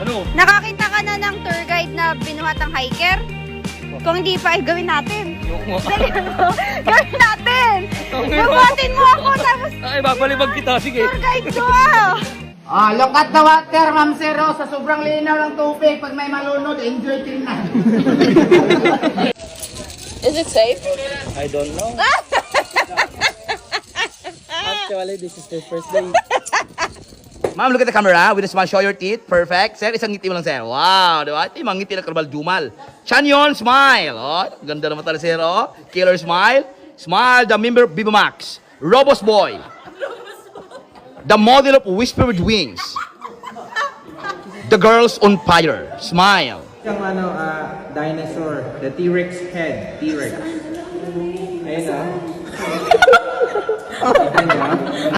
Ano? Nakakita ka na ng tour guide na binuhatang hiker? Kung hindi pa, gawin natin. Dali mo. Gawin natin. Bubuhatin mo ako, tapos Ay, babalibag kita. Sige. tour guide ko. Look at the water, Ma'am Zero. Sa sobrang linaw ng tubig, pag may malunod, enjoy tingnan. Is it safe? I don't know. Actually, this is the first day. Ma'am, look at the camera with a smile. Show your teeth. Perfect. Sir, isang ngiti mo lang, sir. Wow, di ba? Ito yung mga ngiti na karbal-dumal. Chanyon, smile. Oh, ganda naman talaga, sir. Oh. Killer smile. Smile, the member of Viva Max. Robos Boy. The model of Whisper with Wings. The girls on fire. Smile. Yung dinosaur, the T-Rex head, T-Rex. Ayun Kita niyo?